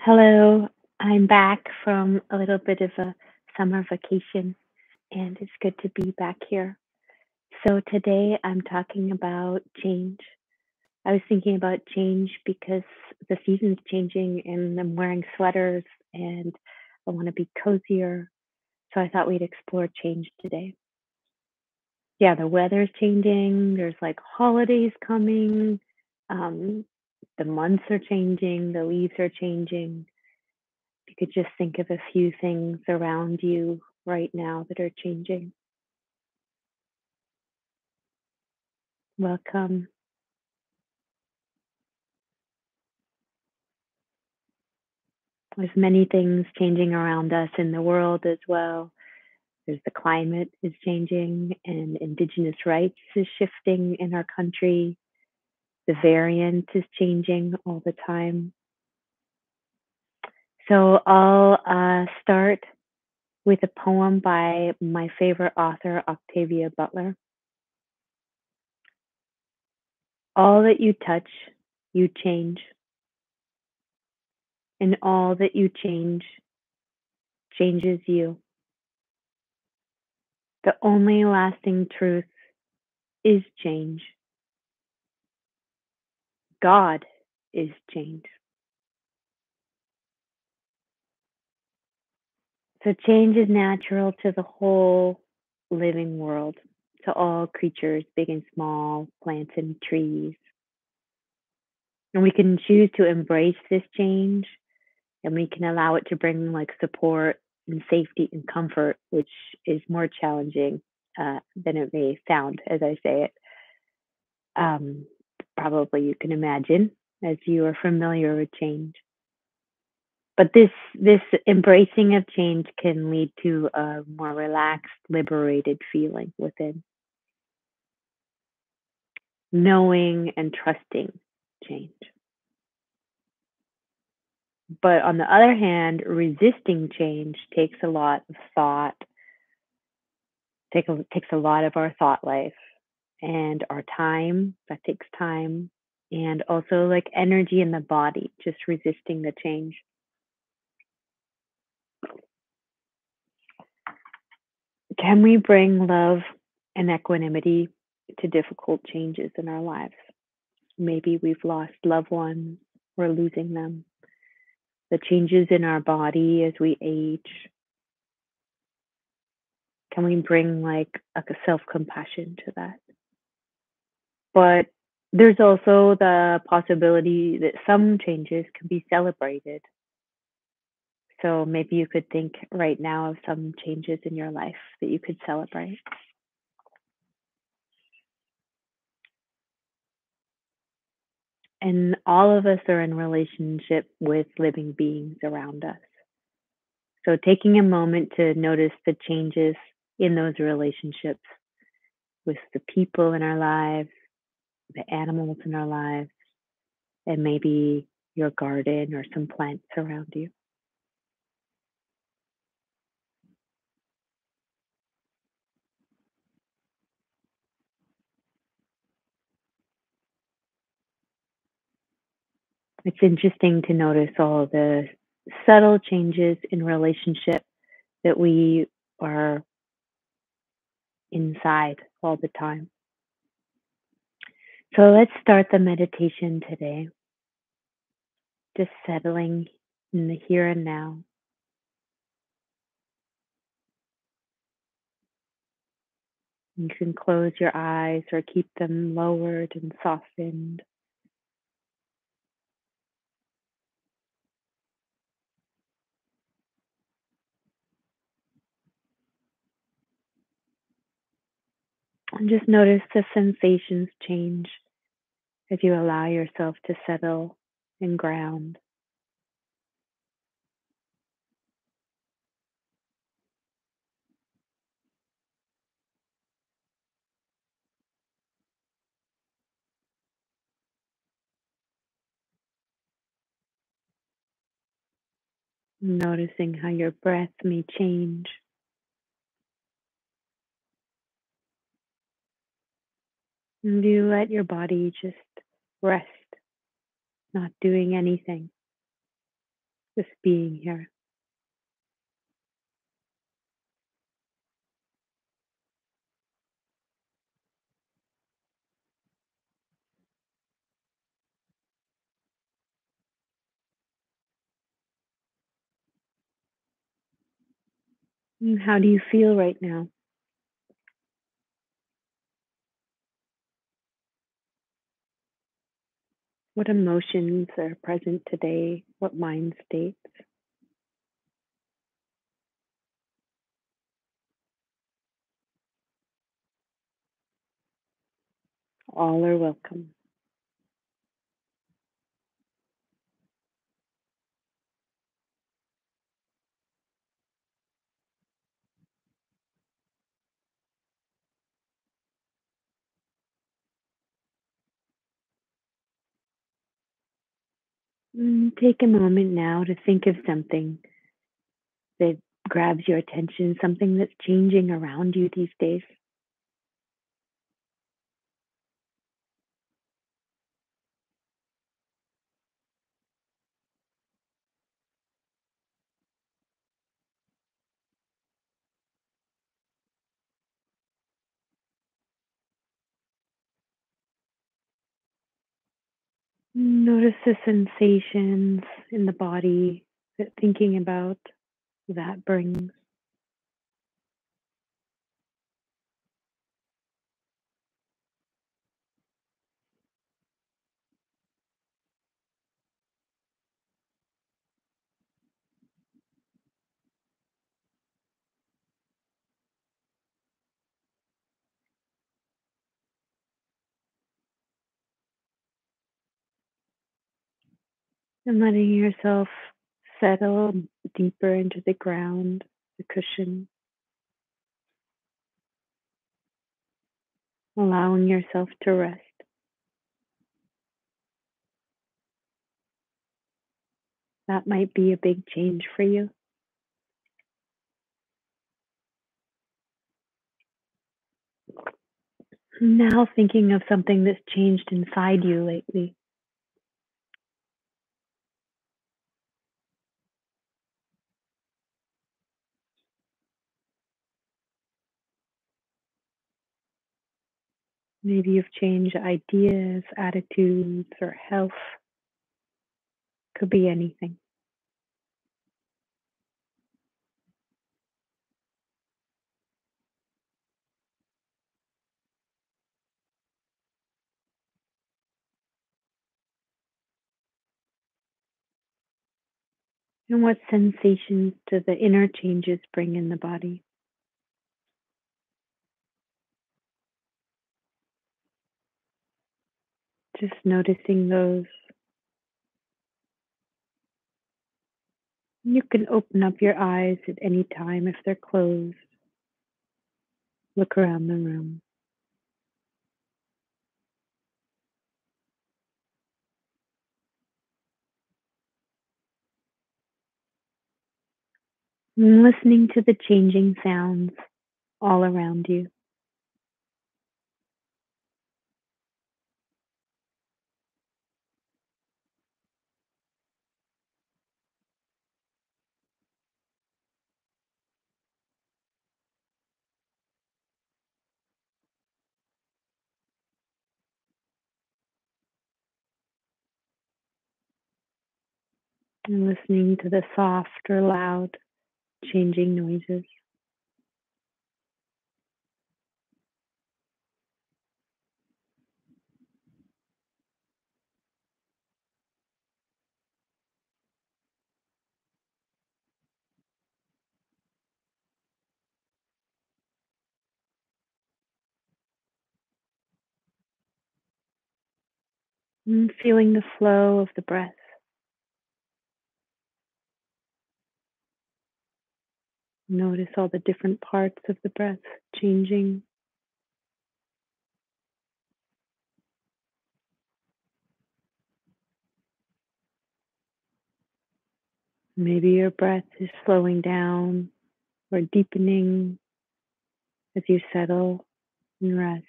Hello, I'm back from a little bit of a summer vacation, and it's good to be back here. So today I'm talking about change. I was thinking about change because the season's changing and I'm wearing sweaters and I want to be cozier. So I thought we'd explore change today. Yeah, the weather's changing. There's like holidays coming. Um, the months are changing. The leaves are changing. You could just think of a few things around you right now that are changing. Welcome. There's many things changing around us in the world as well. There's the climate is changing and indigenous rights is shifting in our country. The variant is changing all the time. So I'll start with a poem by my favorite author, Octavia Butler. All that you touch, you change, and all that you change changes you. The only lasting truth is change. God is change. So change is natural to the whole living world, to all creatures, big and small, plants and trees. And we can choose to embrace this change and we can allow it to bring like support and safety and comfort, which is more challenging than it may sound as I say it. Um, Probably you can imagine as you are familiar with change. But this embracing of change can lead to a more relaxed, liberated feeling within, knowing and trusting change. But on the other hand, resisting change takes a lot of thought, takes a lot of our thought life and our time. That takes time. And also like energy in the body, just resisting the change. Can we bring love and equanimity to difficult changes in our lives? Maybe we've lost loved ones, we're losing them. The changes in our body as we age, can we bring like a self compassion to that? But there's also the possibility that some changes can be celebrated. So maybe you could think right now of some changes in your life that you could celebrate. And all of us are in relationship with living beings around us. So taking a moment to notice the changes in those relationships with the people in our lives, the animals in our lives, and maybe your garden or some plants around you. It's interesting to notice all the subtle changes in relationship that we are inside all the time. So let's start the meditation today, just settling in the here and now. You can close your eyes or keep them lowered and softened. And just notice the sensations change as you allow yourself to settle and ground. Noticing how your breath may change. And you let your body just rest, not doing anything. just being here. How do you feel right now? What emotions are present today? What mind states? All are welcome. Take a moment now to think of something that grabs your attention, something that's changing around you these days. Notice the sensations in the body that thinking about that brings. And letting yourself settle deeper into the ground, the cushion, allowing yourself to rest. That might be a big change for you. Now thinking of something that's changed inside you lately. Maybe you've changed ideas, attitudes, or health. Could be anything. And what sensations do the inner changes bring in the body? Just noticing those. You can open up your eyes at any time if they're closed. Look around the room. And listening to the changing sounds all around you. And listening to the soft or loud changing noises. And feeling the flow of the breath. Notice all the different parts of the breath changing. Maybe your breath is slowing down or deepening as you settle and rest.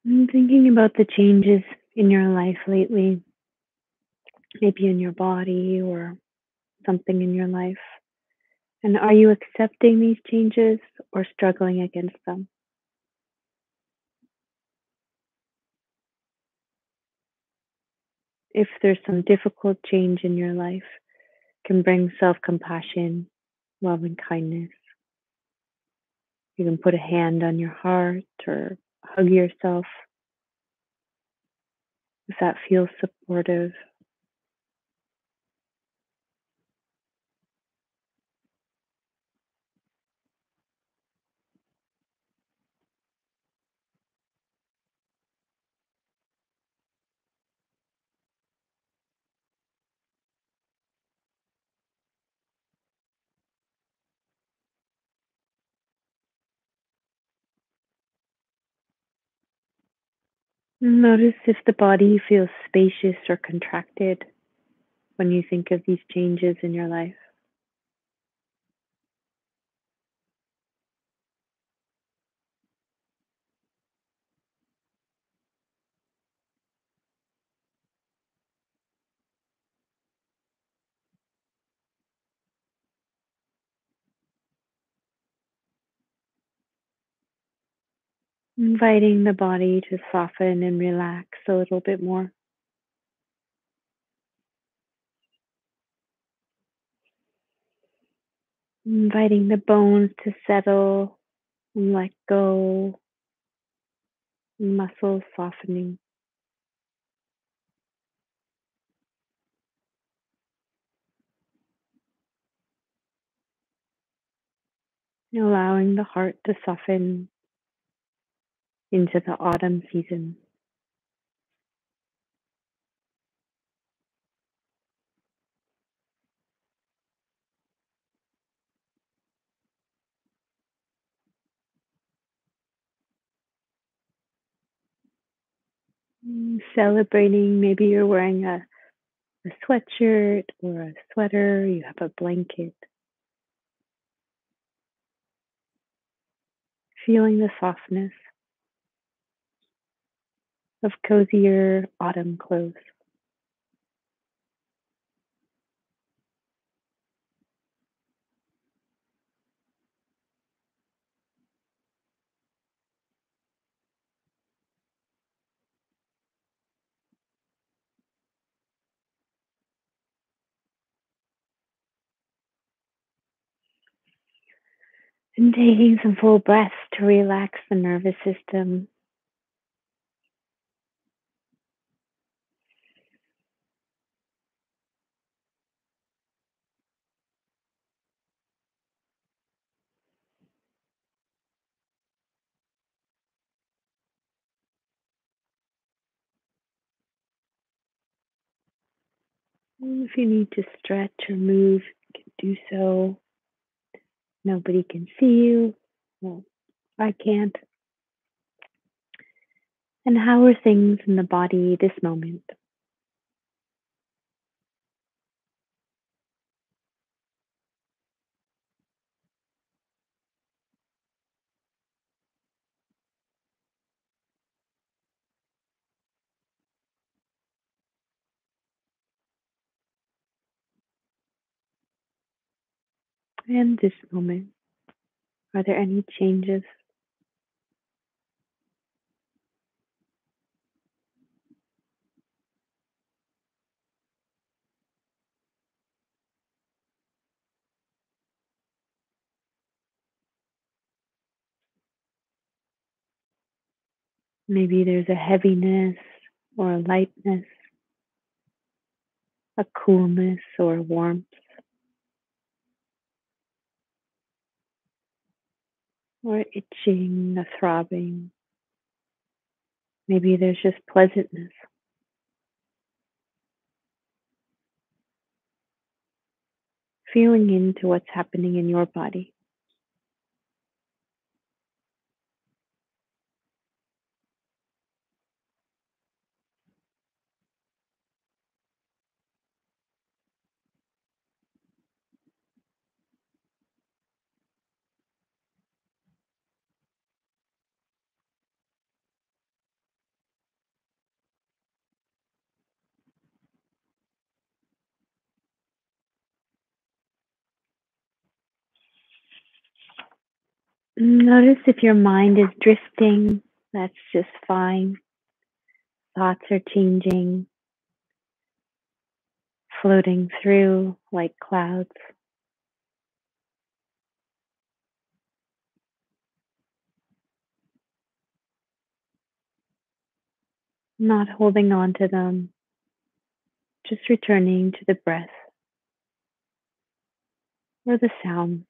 I'm thinking about the changes in your life lately, maybe in your body or something in your life. And are you accepting these changes or struggling against them? If there's some difficult change in your life, can bring self-compassion, love and kindness. You can put a hand on your heart or hug yourself if that feels supportive. Notice if the body feels spacious or contracted when you think of these changes in your life. Inviting the body to soften and relax a little bit more. Inviting the bones to settle and let go, muscles softening, allowing the heart to soften into the autumn season. Celebrating, maybe you're wearing a sweatshirt or a sweater, you have a blanket, feeling the softness of cozier autumn clothes. And taking some full breaths to relax the nervous system. And if you need to stretch or move, you can do so. Nobody can see you. Well, I can't. And how are things in the body this moment? And this moment, are there any changes? Maybe there's a heaviness or a lightness, a coolness or a warmth, or itching, a throbbing. Maybe there's just pleasantness, feeling into what's happening in your body. Notice if your mind is drifting, that's just fine. Thoughts are changing, floating through like clouds. Not holding on to them, just returning to the breath or the sounds.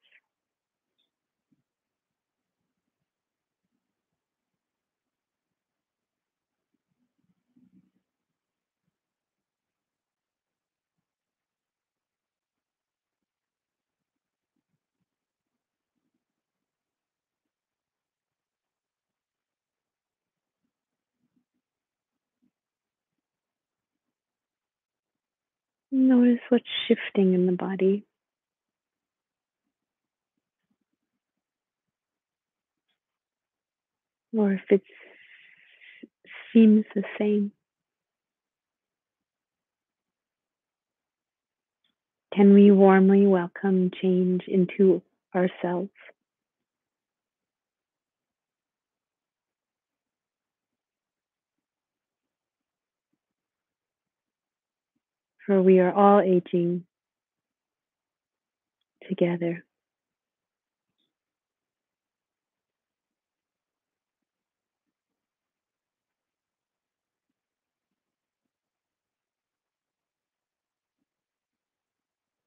Notice what's shifting in the body, or if it seems the same. Can we warmly welcome change into ourselves? For we are all aging together.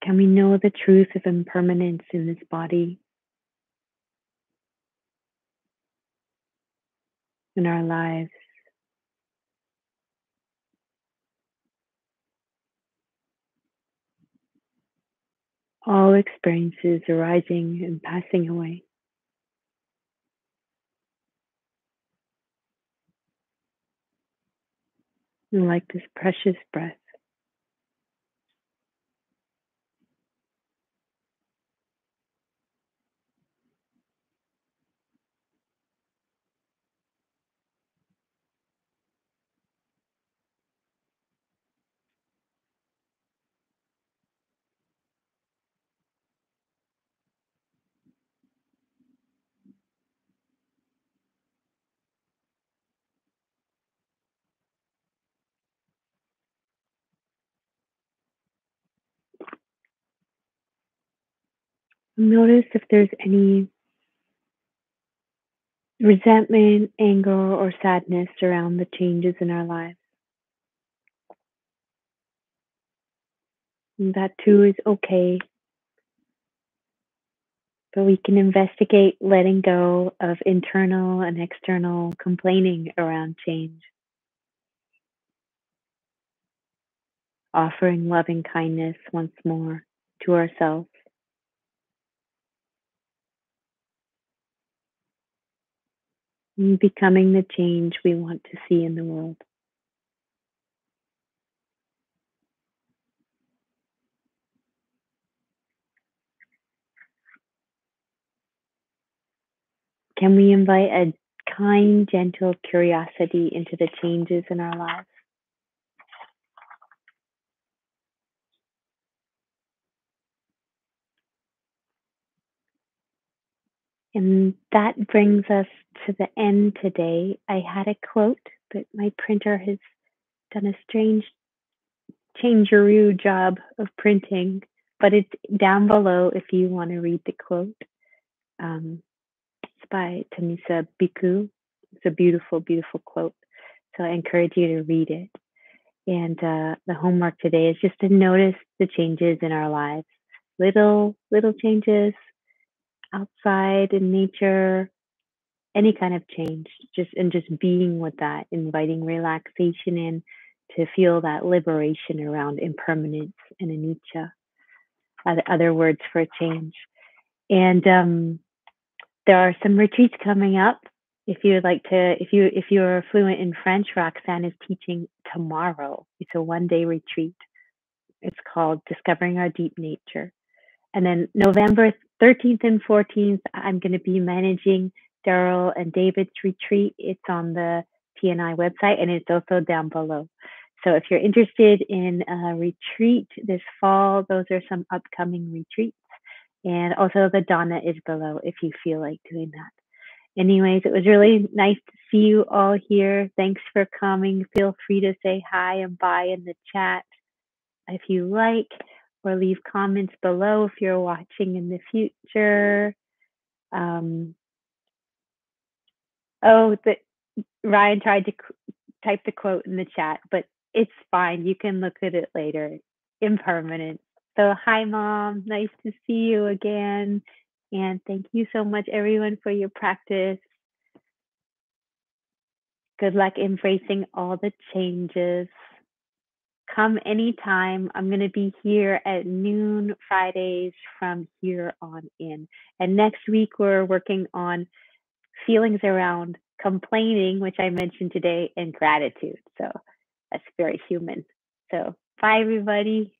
Can we know the truth of impermanence in this body, in our lives? All experiences arising and passing away. And like this precious breath, notice if there's any resentment, anger, or sadness around the changes in our lives. And that too is okay, but we can investigate letting go of internal and external complaining around change, offering loving kindness once more to ourselves, and becoming the change we want to see in the world. Can we invite a kind, gentle curiosity into the changes in our lives? And that brings us to the end today. I had a quote, but my printer has done a strange changeroo job of printing, but it's down below if you want to read the quote. It's by Tamisa Biku. It's a beautiful, beautiful quote. So I encourage you to read it. And the homework today is just to notice the changes in our lives. Little changes outside in nature, any kind of change, just being with that, inviting relaxation in to feel that liberation around impermanence and anicca, other words for change. And there are some retreats coming up. If you would like to, if you're fluent in French, Roxanne is teaching tomorrow. It's a 1-day retreat. It's called Discovering Our Deep Nature. And then November 13th and 14th, I'm going to be managing Daryl and David's retreat. It's on the TNI website and it's also down below. So if you're interested in a retreat this fall, those are some upcoming retreats. And also the Donna is below if you feel like doing that. Anyways, it was really nice to see you all here. Thanks for coming. Feel free to say hi and bye in the chat if you like, or leave comments below if you're watching in the future. Oh, Ryan tried to type the quote in the chat, but it's fine. You can look at it later. Impermanent. So, hi, Mom. Nice to see you again. And thank you so much, everyone, for your practice. Good luck embracing all the changes. Come anytime. I'm going to be here at noon Fridays from here on in. And next week, we're working on feelings around complaining, which I mentioned today, and gratitude. So that's very human. So bye, everybody.